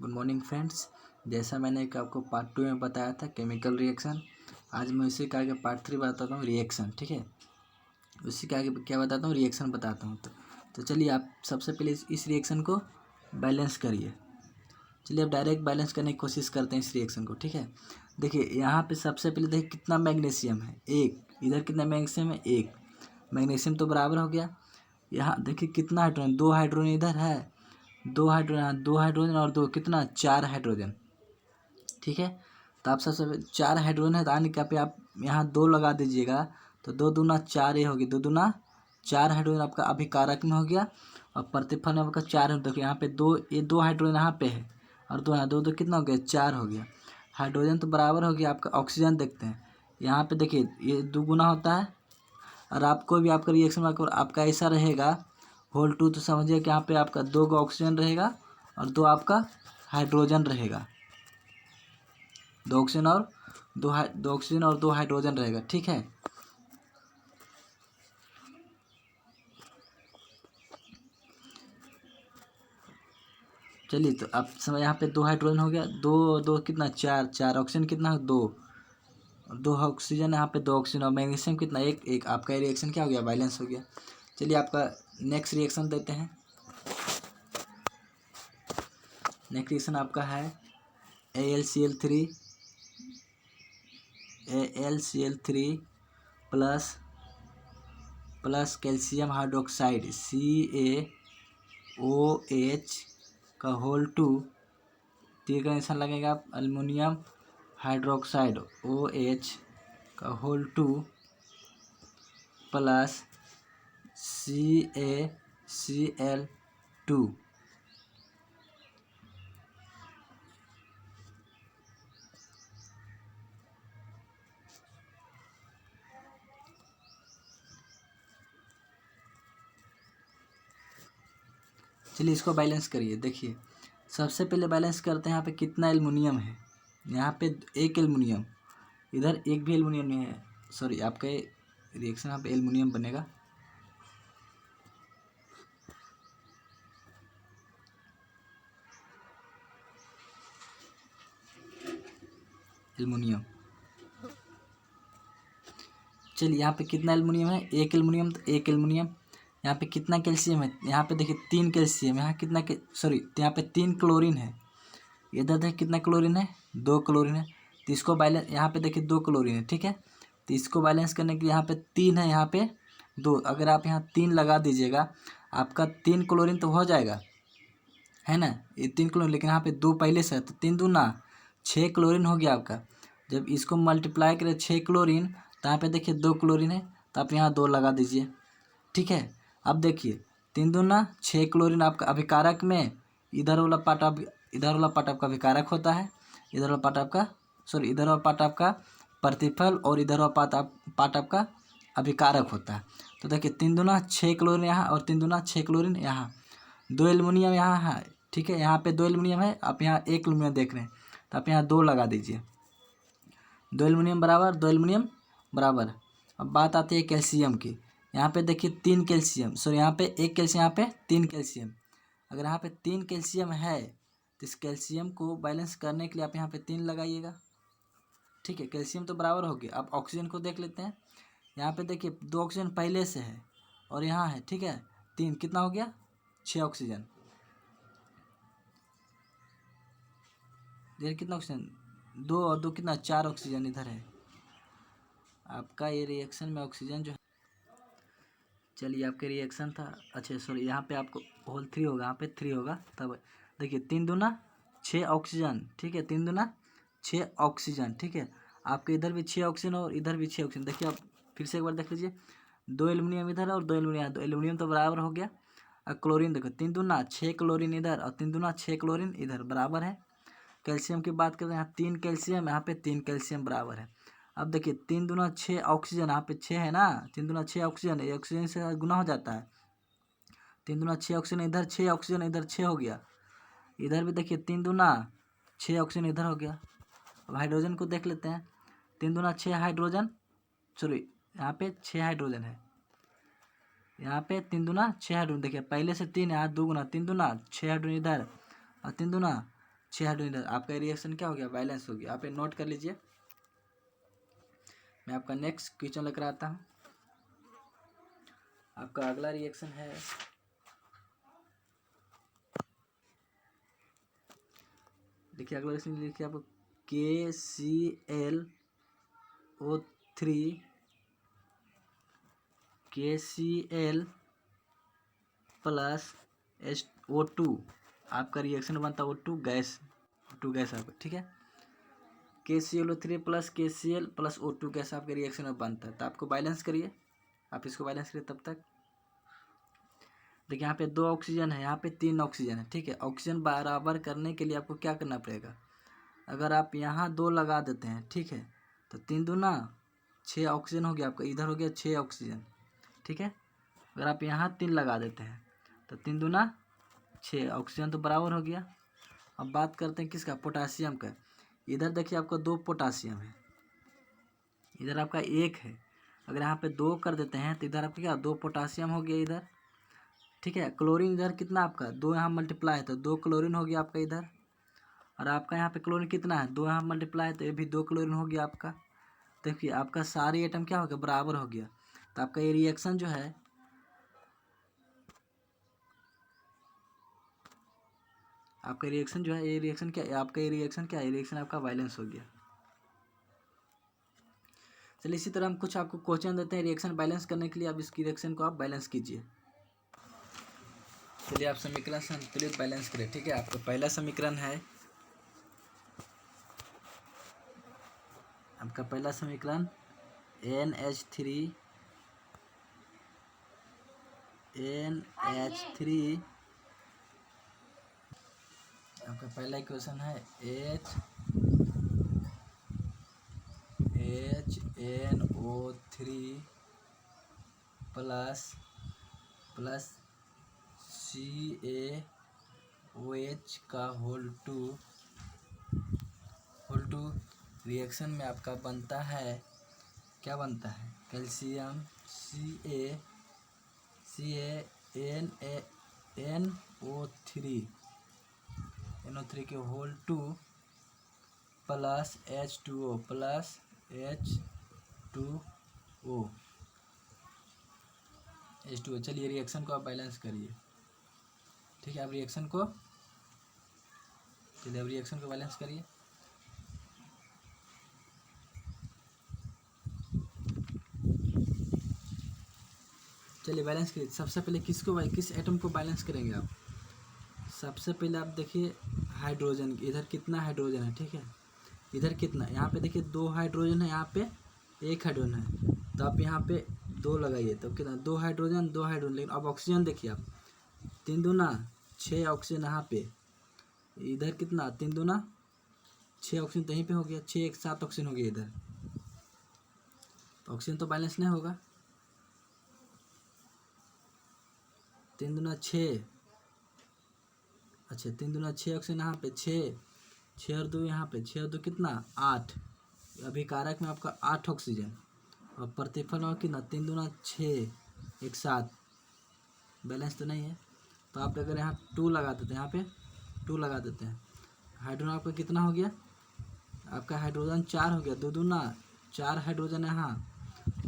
Good morning friends. जैसा मैंने एक आपको पार्ट 2 में बताया था केमिकल रिएक्शन, आज मैं उसी का आगे पार्ट 3 बताता हूँ रिएक्शन। ठीक है, उसी के आगे क्या बताता हूँ, रिएक्शन बताता हूँ। तो चलिए आप सबसे पहले इस रिएक्शन को बैलेंस करिए। चलिए अब डायरेक्ट बैलेंस करने की कोशिश करते हैं इस रिएक्शन को। ठीक है, देखिए यहाँ पे सबसे पहले देखिए कितना मैग्नीशियम है, एक। इधर कितना मैग्नीशियम है, एक। मैग्नीशियम तो बराबर हो गया। यहाँ देखिए कितना हाइड्रोजन, दो हाइड्रोजन इधर है, दो हाइड्रोजन, दो हाइड्रोजन और दो कितना, चार हाइड्रोजन। ठीक है, तो आप सबसे चार हाइड्रोजन है तो आने क्या पे आप यहाँ दो लगा दीजिएगा, तो दो दूना चार ही होगी, दो दूना चार हाइड्रोजन आपका अभिकारक में हो गया और प्रतिफल में आपका चार है। देखो यहाँ पे दो, ये दो हाइड्रोजन यहाँ पे है और दो यहाँ, दो दो कितना हो गया, चार हो गया। हाइड्रोजन तो बराबर हो गया आपका। ऑक्सीजन देखते हैं, यहाँ पे देखिए ये दुगुना होता है और आपको भी आपका रिएक्शन आपका ऐसा रहेगा होल टू, तो समझिए कि यहाँ पे आपका दो का ऑक्सीजन रहेगा और दो आपका हाइड्रोजन रहेगा, दो ऑक्सीजन और दो ऑक्सीजन और दो हाइड्रोजन रहेगा। ठीक है, चलिए तो आप समझ, यहाँ पे दो हाइड्रोजन हो गया, दो दो कितना, चार, चार ऑक्सीजन कितना, दो, दो ऑक्सीजन यहाँ पे, दो ऑक्सीजन और मैग्नीशियम कितना, एक एक। आपका रिएक्शन क्या हो गया, बैलेंस हो गया। चलिए आपका नेक्स्ट रिएक्शन देते हैं। नेक्स्ट रिएक्शन आपका है AlCl3 plus plus calcium hydroxide CaOH का होल टू, तीर का निशान लगेगा, अल्युमिनियम हाइड्रोक्साइड OH का होल टू प्लस CaCl2। चलिए इसको बैलेंस करिए। देखिए सबसे पहले बैलेंस करते हैं, यहाँ पे कितना एल्युमिनियम है, यहाँ पे एक एल्युमिनियम, इधर एक भी एल्युमिनियम नहीं है। सॉरी, आपका रिएक्शन यहाँ पे एल्युमिनियम बनेगा, एल्युमिनियम। चलिए यहाँ पे कितना एल्युमिनियम है, एक एल्युमिनियम, तो एक एल्युमिनियम। यहाँ पे कितना कैल्शियम है, यहाँ पे देखिए तीन कैल्शियम, यहाँ कितना सॉरी, तो यहाँ पे तीन क्लोरीन है। इधर देखिए कितना क्लोरीन है, दो क्लोरीन है। तो इसको बैलेंस, यहाँ पे देखिए दो क्लोरीन है। ठीक है, तो इसको बैलेंस करने के लिए यहाँ पे तीन है, यहाँ पे दो। अगर आप यहाँ तीन लगा दीजिएगा, आपका तीन क्लोरीन तो हो जाएगा, है ना, ये तीन क्लोरीन। लेकिन यहाँ पे दो पहले से है, तो तीन दूना छः क्लोरीन हो गया आपका। जब इसको मल्टीप्लाई करें छः क्लोरीन, तो यहाँ पे देखिए दो क्लोरीन है, तो आप यहाँ दो लगा दीजिए। ठीक है, अब देखिए तीन दूना छः क्लोरीन आपका अभिकारक में, इधर वाला पार्ट आप, इधर वाला पार्ट आपका अभिकारक होता है, इधर वाला पार्ट आपका, सॉरी, इधर वाला पार्ट आपका प्रतिफल और इधर वाला पार्ट आपका अभिकारक होता है। तो देखिए तीन दूना छः क्लोरीन यहाँ और तीन दूना छः क्लोरीन यहाँ, दो एल्युमिनियम यहाँ है। ठीक है, यहाँ पे दो एल्युमिनियम है, आप यहाँ एक एल्युमिनियम देख रहे हैं, तो आप यहाँ दो लगा दीजिए। दो एल्युमिनियम बराबर, दो एल्युमिनियम बराबर। अब बात आती है कैल्शियम की। यहाँ पे देखिए तीन कैल्शियम, सॉरी यहाँ पे एक कैल्शियम, यहाँ पे तीन कैल्शियम। अगर यहाँ पे तीन कैल्शियम है, तो इस कैल्शियम को बैलेंस करने के लिए आप यहाँ पे तीन लगाइएगा। ठीक है, कैल्शियम तो बराबर हो गया। अब ऑक्सीजन को देख लेते हैं। यहाँ पे देखिए दो ऑक्सीजन पहले से है और यहाँ है। ठीक है, तीन कितना हो गया, छः ऑक्सीजन। इधर कितना ऑक्सीजन, दो और दो कितना, चार ऑक्सीजन इधर है। आपका ये रिएक्शन में ऑक्सीजन जो है, चलिए आपके रिएक्शन था, अच्छा सॉरी, यहाँ पे आपको होल थ्री होगा, यहाँ पे थ्री होगा। तब देखिए तीन दूना छः ऑक्सीजन। ठीक है, तीन दूना छः ऑक्सीजन। ठीक है, आपके इधर भी छः ऑक्सीजन और इधर भी छः ऑक्सीजन। देखिए आप फिर से एक बार देख लीजिए, दो एल्युमिनियम इधर और दो एल्युमिनियम, दो एल्युमिनियम तो बराबर हो गया। और क्लोरीन देखो, तीन दूना छः क्लोरीन इधर और तीन दूना छः क्लोरीन इधर, बराबर है। कैल्शियम की बात करें, यहाँ तीन कैल्शियम, यहाँ पे तीन कैल्शियम, बराबर है। अब देखिए तीन दूना छः ऑक्सीजन, यहाँ पे छः है ना, तीन दूना छः ऑक्सीजन, ये ऑक्सीजन से गुना हो जाता है। तीन दूना छः ऑक्सीजन, इधर छः ऑक्सीजन, इधर छः हो गया। इधर भी देखिए तीन दूना छः ऑक्सीजन इधर हो गया। अब हाइड्रोजन को देख लेते हैं। तीन दूना छः हाइड्रोजन, सॉरी यहाँ पे छः हाइड्रोजन है, यहाँ पे तीन दूना छः हाइड्रोजन। देखिए पहले से तीन, यहाँ दो गुना, तीन दूना छः हाइड्रोजन इधर और तीन दूना 6 हाइड्रोजन, आपका रिएक्शन क्या हो गया, बैलेंस हो गया। आप ये नोट कर लीजिए। मैं आपका नेक्स्ट क्वेश्चन लेकर आता हूँ। आपका अगला रिएक्शन है, देखिए अगला रिएक्शन लिखिए आपको KClO3 KCl प्लस O2, आपका रिएक्शन बनता है O2 गैस, O2 गैस आपका, ठीक है। KClO3 plus KCl plus O2 gas आपके रिएक्शन में बनता है। तो आपको बैलेंस करिए, आप इसको बैलेंस करिए तब तक। देखिए यहाँ पे 2 ऑक्सीजन है, यहाँ पे 3 ऑक्सीजन है, ठीक है। ऑक्सीजन बराबर करने के लिए आपको क्या करना पड़ेगा, अगर आप यहाँ 2 लगा देते हैं, ठीक है, तो 3 दूना 6 ऑक्सीजन हो गया आपका, इधर हो गया 6 ऑक्सीजन, ठीक है। अगर आप यहाँ 3 लगा देते हैं तो 3 दूना 6 ऑक्सीजन तो बराबर हो गया। अब बात करते हैं किसका, पोटासियम का। इधर देखिए आपका 2 पोटासियम है, इधर आपका 1 है। अगर यहाँ पे 2 कर देते हैं तो इधर आपका क्या 2 पोटासियम हो गया इधर, ठीक है। क्लोरीन इधर कितना आपका 2 यहाँ मल्टीप्लाई है तो 2 क्लोरीन हो गया आपका इधर, और आपका यहाँ पे क्लोरीन कितना है 2 यहाँ मल्टीप्लाई है तो ये भी 2 क्लोरीन हो गया आपका। देखिए आपका सारे एटम क्या हो गया, बराबर हो गया। तो आपका ये रिएक्शन जो है, आपका रिएक्शन जो है, ये रिएक्शन क्या है, आपका ये रिएक्शन क्या है, रिएक्शन आपका वायलेंस हो गया। चलिए इसी तरह हम कुछ आपको क्वेश्चन देते हैं रिएक्शन बैलेंस करने के लिए, आप इसकी रिएक्शन को आप बैलेंस कीजिए। चलिए आप समीकरण संतुलित बैलेंस करें, ठीक है। आपका पहला समीकरण है, आपका पहला समीकरण NH3 आपका पहला इक्वेशन है HNO3 प्लस CaOH का होल टू रिएक्शन में आपका बनता है, क्या बनता है, कैल्शियम NO3 के होल टू प्लस H2O चलिए रिएक्शन को आप बैलेंस करिए, ठीक है। अब रिएक्शन को, चलिए अब रिएक्शन को बैलेंस करिए। चलिए बैलेंस करिए। सबसे पहले किस एटम को बैलेंस करेंगे आप, सबसे पहले आप देखिए हाइड्रोजन, इधर कितना हाइड्रोजन है, ठीक है। इधर कितना, यहाँ पे देखिए 2 हाइड्रोजन है, यहाँ पे 1 हाइड्रोजन है, तो आप यहाँ पे 2 लगाइए तो कितना 2 हाइड्रोजन। लेकिन अब ऑक्सीजन देखिए आप, 3 दूना 6 ऑक्सीजन यहाँ पे, इधर कितना 3 दूना 6 ऑक्सीजन तो यहीं पे हो गया, 6 एक 7 ऑक्सीजन हो गया इधर, तो ऑक्सीजन तो बैलेंस नहीं होगा। 3 दूना 6, अच्छा 3 दूना 6 ऑक्सीजन यहाँ पे 6 और 2 यहाँ पे, 6 और 2 कितना 8, अभिकारक में आपका 8 ऑक्सीजन, और प्रतिफल में कितना 3 दूना 6 एक 7, बैलेंस तो नहीं है। तो आप अगर यहाँ 2 लगा देते हैं, यहाँ पे 2 लगा देते हैं, हाइड्रोजन आपका कितना हो गया, आपका हाइड्रोजन 4 हो गया, 2 दूना 4 हाइड्रोजन यहाँ,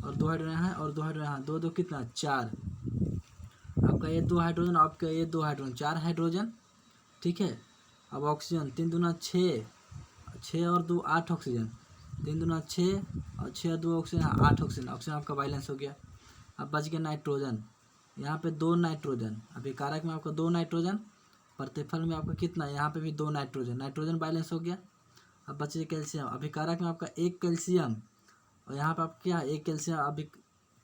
और 2 हाइड्रोजन यहाँ, और 2 हाइड्रोजन यहाँ, 2 2 कितना 4, आपका ये 2 हाइड्रोजन, आपका ये 2 हाइड्रोजन, 4 हाइड्रोजन, ठीक है। अब ऑक्सीजन 3 दूना 6 और 2 8 ऑक्सीजन, 3 दूना 6 और 6 और 2 ऑक्सीजन 8 ऑक्सीजन, ऑक्सीजन आपका बैलेंस हो गया। अब बच गया नाइट्रोजन, यहाँ पे 2 नाइट्रोजन, अभिकारक में आपका 2 नाइट्रोजन, प्रतिफल में आपका कितना, यहाँ पे भी 2 नाइट्रोजन बैलेंस हो गया। अब बचे कैल्शियम, अभिकारक में आपका 1 कैल्शियम, और यहाँ पर आपका क्या 1 कैल्शियम,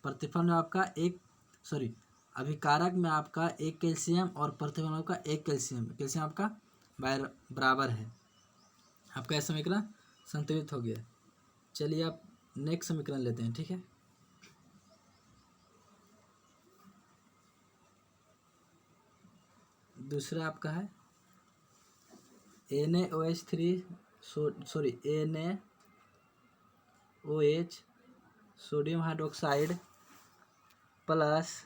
प्रतिफल में आपका अभिकारक में आपका 1 कैल्शियम और प्रतिफल में आपका 1 कैल्शियम आपका बराबर है। आपका यह समीकरण संतुलित हो गया। चलिए आप नेक्स्ट समीकरण लेते हैं, ठीक है। दूसरा आपका है NaOH sodium hydroxide plus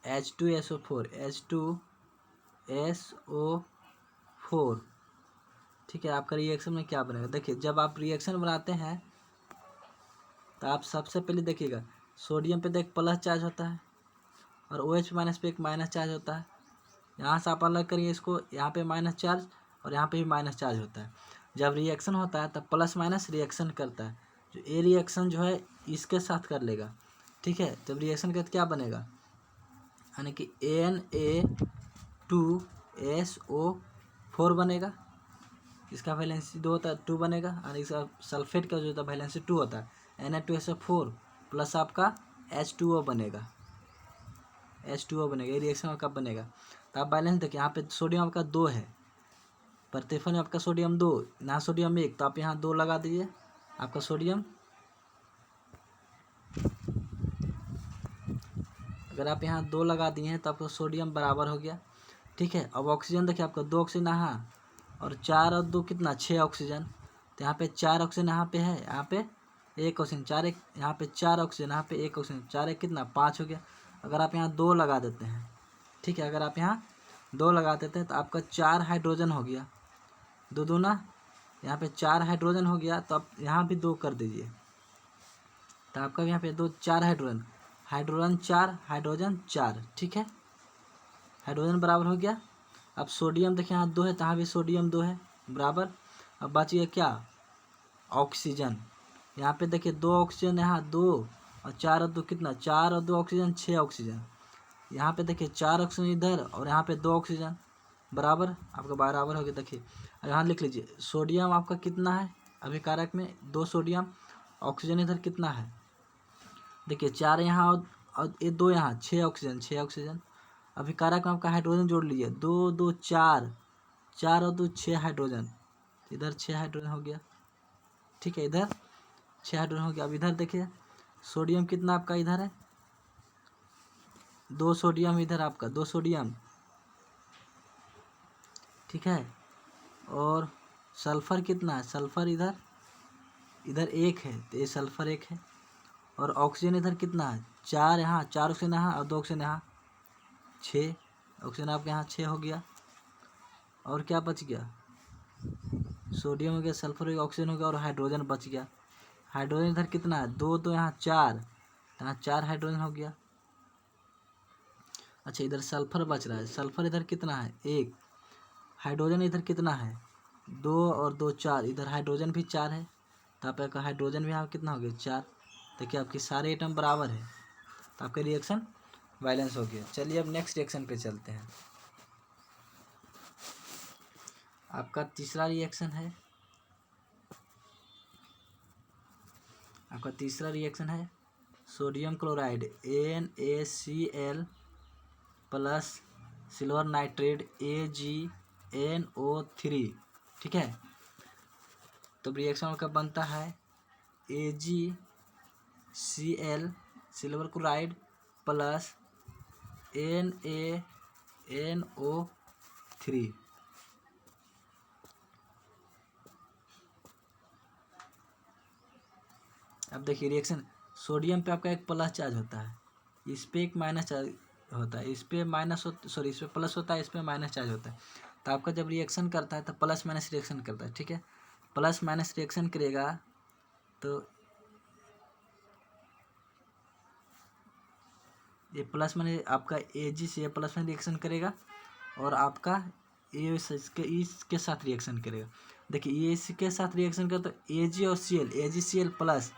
H2SO4 4। ठीक है, आपका रिएक्शन में क्या बनेगा? देखिए, जब आप रिएक्शन बनाते हैं तो आप सबसे पहले देखिएगा, सोडियम पे तो एक प्लस चार्ज होता है और OH माइनस पे एक माइनस चार्ज होता है। यहाँ से आप अलग करिए इसको, यहाँ पे माइनस चार्ज और यहाँ पे भी माइनस चार्ज होता है। जब रिएक्शन होता है तब प्लस माइनस रिएक्शन करता है, जो ए रिएक्शन जो है इसके साथ कर लेगा। ठीक है, जब रिएक्शन करते क्या बनेगा, यानी कि Na2SO4 बनेगा। इसका वैलेंसी 2 होता है, 2 बनेगा, और इसका सल्फेट का जो होता है वैलेंसी 2 होता है, Na2SO4 प्लस आपका H2O बनेगा। H2O बनेगा। ये रिएक्शन कब बनेगा? तो आप बैलेंस देखिए, यहाँ पे सोडियम आपका 2 है, प्रतिफल में आपका सोडियम 2, यहाँ सोडियम 1, तो आप यहाँ 2 लगा दीजिए। आपका सोडियम, अगर आप यहाँ 2 लगा दिए हैं तो आपका सोडियम बराबर हो गया। ठीक है, अब ऑक्सीजन देखिए, आपका 2 ऑक्सीजन यहाँ और 4 और 2 कितना, 6 ऑक्सीजन। तो यहाँ पे 4 ऑक्सीजन यहाँ पे है, यहाँ पे 1 ऑक्सीजन, 4 1, यहाँ पे 4 ऑक्सीजन, यहाँ पे 1 ऑक्सीजन, 4 1 कितना, 5 हो गया। अगर आप यहाँ 2 लगा देते हैं, ठीक है, अगर आप यहाँ 2 लगा देते हैं तो आपका 4 हाइड्रोजन हो गया, 2 दूना, यहाँ पे 4 हाइड्रोजन हो गया। तो आप यहाँ भी 2 कर दीजिए, तो आपका यहाँ पे 2 4 हाइड्रोजन, हाइड्रोजन 4, हाइड्रोजन 4। ठीक है, हाइड्रोजन बराबर हो गया। अब सोडियम देखिए, यहाँ 2 है तो यहाँ भी सोडियम 2 है, बराबर। अब बच गया क्या, ऑक्सीजन। यहाँ पे देखिए 2 ऑक्सीजन, यहाँ 2 और 4 और 2 कितना, 4 और 2 ऑक्सीजन, 6 ऑक्सीजन। यहाँ पे देखिए 4 ऑक्सीजन इधर और यहाँ पे 2 ऑक्सीजन, बराबर, आपका बराबर हो गया। देखिए यहाँ लिख लीजिए, सोडियम आपका कितना है अभिकारक में, 2 सोडियम, ऑक्सीजन इधर कितना है, देखिए 4 यहाँ और ये 2 यहाँ, 6 ऑक्सीजन, 6 ऑक्सीजन। अभिकारक में आपका हाइड्रोजन जोड़ लीजिए, 2 2 4, 4 और 2 6 हाइड्रोजन, इधर 6 हाइड्रोजन हो गया। ठीक है, इधर 6 हाइड्रोजन हो गया। अब इधर देखिए सोडियम कितना आपका इधर है, 2 सोडियम इधर आपका, 2 सोडियम। ठीक है, और सल्फर कितना है, सल्फर इधर, इधर 1 है तो ये सल्फर 1 है। और ऑक्सीजन इधर कितना है, 4 यहाँ, 4 ऑक्सीजन यहाँ और 2 ऑक्सीजन यहाँ, 6 ऑक्सीजन आपके यहाँ 6 हो गया। और क्या बच गया, सोडियम हो गया, सल्फर हो गया, ऑक्सीजन हो गया और हाइड्रोजन बच गया। हाइड्रोजन इधर कितना है, 2 2 यहाँ 4, तो यहाँ 4 हाइड्रोजन हो गया। अच्छा, इधर सल्फर बच रहा है, सल्फर इधर कितना है, 1। हाइड्रोजन इधर कितना है, 2 और 2 4, इधर हाइड्रोजन भी 4 है, तो आपका हाइड्रोजन भी यहाँ कितना हो गया, 4। देखिए आपके सारे एटम बराबर है, तो आपका रिएक्शन बैलेंस हो गया। चलिए अब नेक्स्ट रिएक्शन पे चलते हैं। आपका तीसरा रिएक्शन है, आपका तीसरा रिएक्शन है sodium chloride NaCl plus silver nitrate AgNO3। ठीक है, तो रिएक्शन कब बनता है, AgCl silver chloride plus NaNO3। अब देखिए रिएक्शन, सोडियम पे आपका एक प्लस चार्ज होता है, इस पे एक माइनस चार्ज होता है, इस पे माइनस इस पे प्लस होता है, इस पे माइनस चार्ज होता है। तो आपका जब रिएक्शन करता है तो प्लस माइनस रिएक्शन करता है। ठीक है, प्लस माइनस रिएक्शन करेगा तो ये प्लस माइनस आपका Ag से प्लस में रिएक्शन करेगा और आपका ये इसके साथ रिएक्शन करेगा। देखिए ये इसके साथ रिएक्शन करे तो Ag और Cl, AgCl plus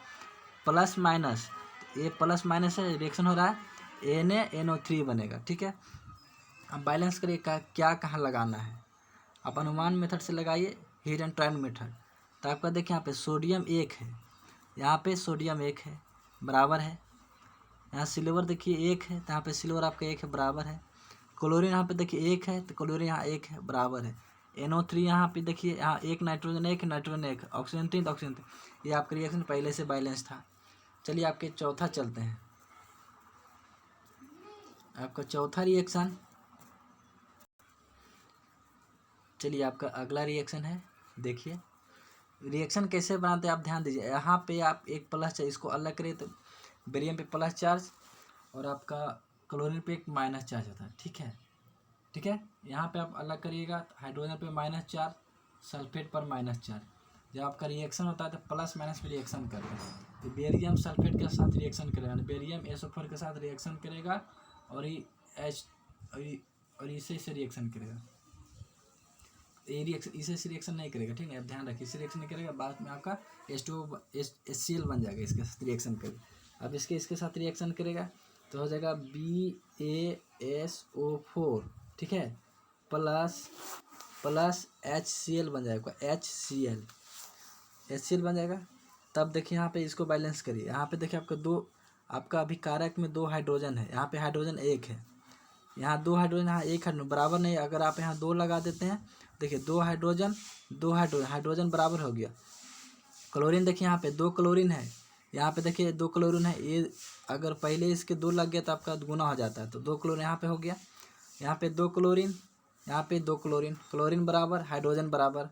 plus minus, ये प्लस माइनस है, रिएक्शन हो रहा है, NaNO3 बनेगा। ठीक है, अब बैलेंस करिए क्या कहाँ लगाना है, आप अनुमान मेथड से लगाइए, हीट एंड ट्रायल मेथड। तो आपका देखिए यहाँ पे सोडियम 1 है, यहाँ पे सोडियम 1 है, बराबर है। यहाँ सिल्वर देखिए 1 है, तो यहाँ पे सिल्वर आपका 1 है, बराबर है। क्लोरीन यहाँ पे देखिए 1 है, तो क्लोरीन यहाँ 1 है, बराबर है। NO3 यहाँ पे देखिए, यहाँ 1 नाइट्रोजन 1 नाइट्रोजन 1, ऑक्सीजन 3 ऑक्सीजन 3। ये आपका रिएक्शन पहले से बैलेंस था। चलिए आपके चौथा चलते हैं। आपका चौथा रिएक्शन, चलिए आपका अगला रिएक्शन है। देखिए रिएक्शन कैसे बनाते हैं आप ध्यान दीजिए, यहाँ पे आप एक प्लस चार्ज, इसको अलग करें तो बेरियम पे प्लस चार्ज और आपका क्लोरीन पे एक माइनस चार्ज होता है। ठीक है, ठीक है। यहाँ पे आप अलग करिएगा, हाइड्रोजन पे -4, सल्फेट पर -4। जब आपका रिएक्शन होता है तो प्लस माइनस में रिएक्शन करता है। तो बेरियम सल्फेट के साथ रिएक्शन करेगा, बेरियम SO4 के साथ रिएक्शन करेगा और इसे रिएक्शन करेगा। ये रिएक्शन इसे रिएक्शन नहीं करेगा, ठीक है, आप ध्यान रखिए, इसे रिएक्शन नहीं करेगा, बाद में आपका HCl बन जाएगा इसके साथ रिएक्शन करेगा। अब इसके साथ रिएक्शन करेगा तो हो जाएगा BaSO4, ठीक है, प्लस HCl बन जाएगा, HCl बन जाएगा। तब देखिए यहाँ पे इसको बैलेंस करिए, यहाँ पे देखिए आपका अभी कारक में 2 हाइड्रोजन है, यहाँ पे हाइड्रोजन 1 है, यहाँ 2 हाइड्रोजन, यहाँ 1 हाइड्रोजन, बराबर नहीं। अगर आप यहाँ 2 लगा देते हैं, देखिए 2 हाइड्रोजन हाइड्रोजन बराबर हो गया। क्लोरीन देखिए यहाँ पे 2 क्लोरीन है, यहाँ पे देखिए 2 क्लोरीन है, ये अगर पहले इसके 2 लग गया तो आपका गुना हो जाता है, तो 2 क्लोरीन यहाँ पे हो गया, यहाँ पे 2 क्लोरीन, यहाँ पे 2 क्लोरीन, क्लोरीन बराबर हाइड्रोजन बराबर।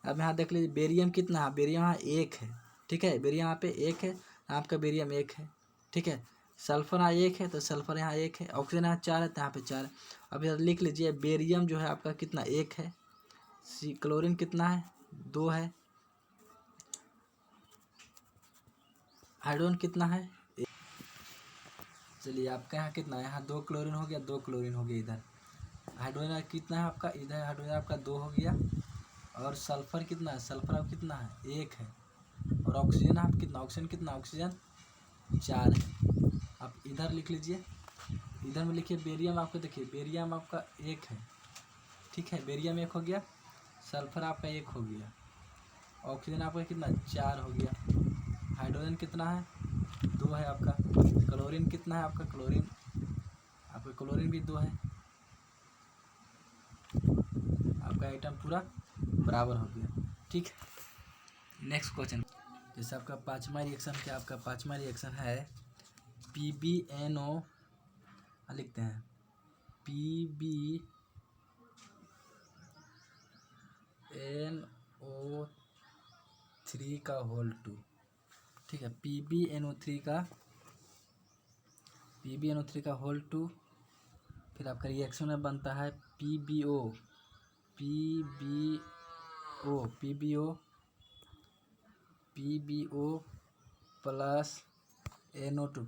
अब यहाँ देख लीजिए बेरियम कितना है, बेरियम यहाँ 1 है, ठीक है, बेरियम यहाँ पे 1 है, आपका बेरियम 1 है, ठीक है। सल्फर यहाँ 1 है तो सल्फर यहाँ 1 है, ऑक्सीजन यहाँ 4 है तो यहाँ पे 4 है। अब इधर लिख लीजिए बेरियम जो है आपका कितना 1 है, क्लोरीन कितना है 2 है, हाइड्रोजन कितना है 1। चलिए आपका यहाँ कितना है, यहाँ 2 क्लोरीन हो गया, 2 क्लोरीन हो गया, इधर हाइड्रोजन कितना है आपका, इधर हाइड्रोजन आपका 2 हो गया, और सल्फर कितना है, सल्फर आप कितना है 1 है, और ऑक्सीजन आप कितना, ऑक्सीजन 4 है। आप इधर लिख लीजिए, इधर में लिखिए बेरियम आपको, देखिए बेरियम आपका 1 है, ठीक है, बेरियम 1 हो गया, सल्फर आपका 1 हो गया, ऑक्सीजन आपका कितना 4 हो गया, हाइड्रोजन कितना है 2 है आपका, क्लोरीन कितना है आपका, क्लोरीन भी 2 है, आपका आइटम पूरा बराबर हो गया, ठीक है। नेक्स्ट क्वेश्चन, जैसे आपका पाँचवा रिएक्शन क्या, आपका पाँचवा रिएक्शन है PbNO, लिखते हैं PbNO3 का होल 2, ठीक है, PbNO3 का होल 2। फिर आपका रिएक्शन में बनता है PbO plus NO2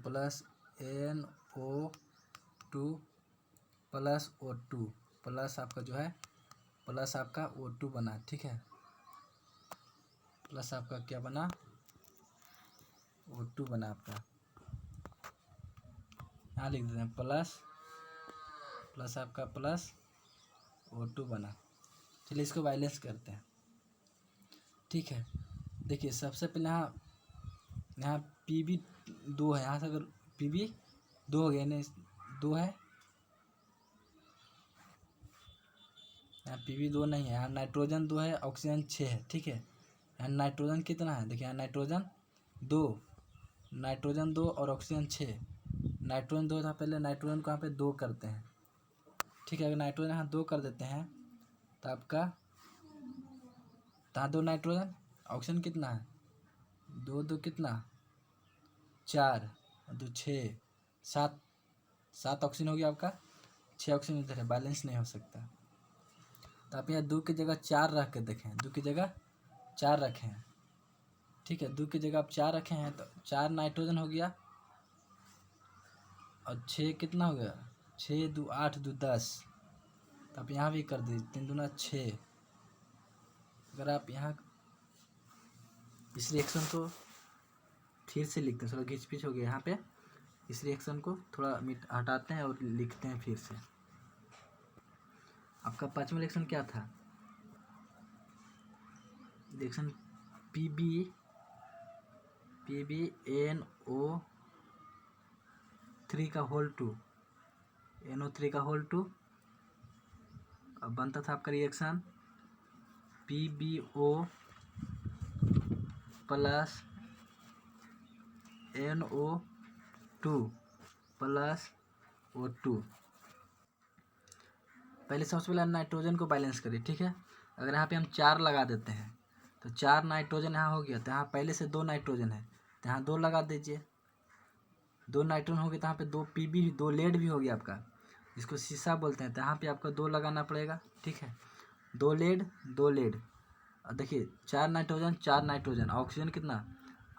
plus O2 plus आपका जो है प्लस आपका O2 बना, ठीक है, प्लस आपका क्या बना O2 बना आपका, यहाँ लिख देते हैं प्लस आपका प्लस O2 बना। चलिए इसको बैलेंस करते हैं, ठीक है। देखिए सबसे पहले यहाँ Pb2 है, यहाँ से अगर Pb2 हो गया, नहीं 2 है, यहाँ Pb2 नहीं है, यहाँ नाइट्रोजन 2 है, ऑक्सीजन 6 है, ठीक है। यहाँ नाइट्रोजन कितना है, देखिए यहाँ नाइट्रोजन 2 और ऑक्सीजन 6, नाइट्रोजन 2 था, पहले नाइट्रोजन को यहाँ पे 2 करते हैं, ठीक है। अगर नाइट्रोजन यहाँ 2 कर देते हैं तो आपका यहाँ 2 नाइट्रोजन, ऑक्सीजन कितना है 2 कितना 4 और 2 6, 7 ऑक्सीजन हो गया आपका, 6 ऑक्सीजन इधर है, बैलेंस नहीं हो सकता। तो आप यहाँ 2 की जगह 4 रख के देखें, 2 की जगह 4 रखें, ठीक है, 2 की जगह आप 4 रखे हैं तो 4 नाइट्रोजन हो गया, और 6 कितना हो गया 6 2 8 2 10, तो आप यहाँ भी कर दीजिए 3 दूना 6। अगर आप यहाँ इस रिएक्शन को फिर से लिखते हैं, थोड़ा घिच पिच हो गया यहाँ पे, इस रिएक्शन को थोड़ा हटाते हैं और लिखते हैं फिर से। आपका पांचवा रिएक्शन क्या था, रिएक्शन PbNO3 का होल 2, NO3 का होल 2, अब बनता था आपका reaction PbO plus NO2 plus O2। पहले सबसे पहले नाइट्रोजन को बैलेंस करिए, ठीक है। अगर यहाँ पे हम 4 लगा देते हैं तो 4 नाइट्रोजन यहाँ हो गया, तो यहाँ पहले से 2 नाइट्रोजन है तो यहाँ 2 लगा दीजिए, 2 नाइट्रोजन हो गया, तो यहाँ पे 2 Pb 2 लेड भी हो गया आपका, इसको शीशा बोलते हैं। तो यहाँ पे आपका 2 लगाना पड़ेगा, ठीक है। 2 लेड 2 लेड। और देखिए 4 नाइट्रोजन 4 नाइट्रोजन, ऑक्सीजन कितना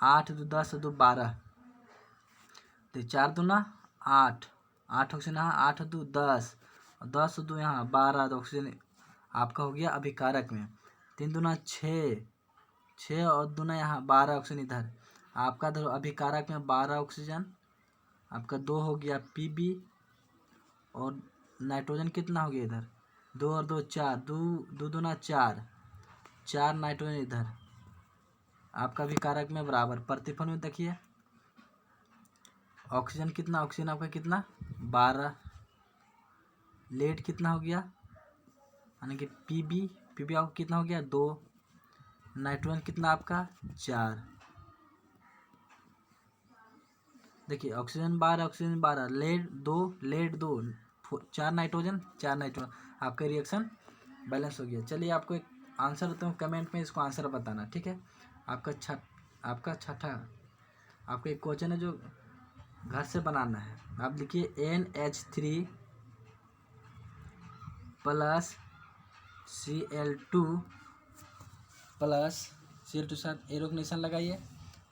8 2 10 2 12। तो 4 दूना 8, 8 ऑक्सीजन यहाँ, 8 2 10 और 10 2 यहाँ 12। तो ऑक्सीजन आपका हो गया अभिकारक में। 3 दूना 6, 6 और दूना यहाँ 12 ऑक्सीजन इधर। आपका तो अभिकारक में 12 ऑक्सीजन, आपका 2 हो गया Pb और नाइट्रोजन कितना हो गया इधर 2 और 2 4, 2 दूना 4, 4 नाइट्रोजन इधर। आपका अभिकारक में बराबर। प्रतिफल में देखिए ऑक्सीजन कितना, ऑक्सीजन आपका कितना 12, लेड कितना हो गया यानी कि Pb आपका कितना हो गया 2, नाइट्रोजन कितना आपका 4। देखिए oxygen 12 oxygen 12, lead 2 4 nitrogen 4 nitrogen. आपका रिएक्शन बैलेंस हो गया। चलिए आपको एक आंसर देता हूँ, कमेंट में इसको आंसर बताना, ठीक है। आपका छठा आपका एक क्वेश्चन है जो घर से बनाना है। आप लिखिए NH3 plus Cl2 plus Cl2 साथ एरो का निशान लगाइए।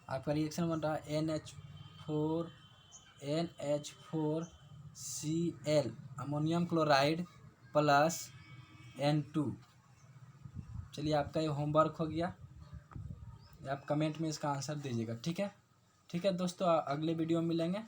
आपका रिएक्शन बन रहा है NH4Cl ammonium chloride plus N2। चलिए आपका ये होमवर्क हो गया, आप कमेंट में इसका आंसर दीजिएगा, ठीक है। ठीक है दोस्तों, अगले वीडियो में मिलेंगे।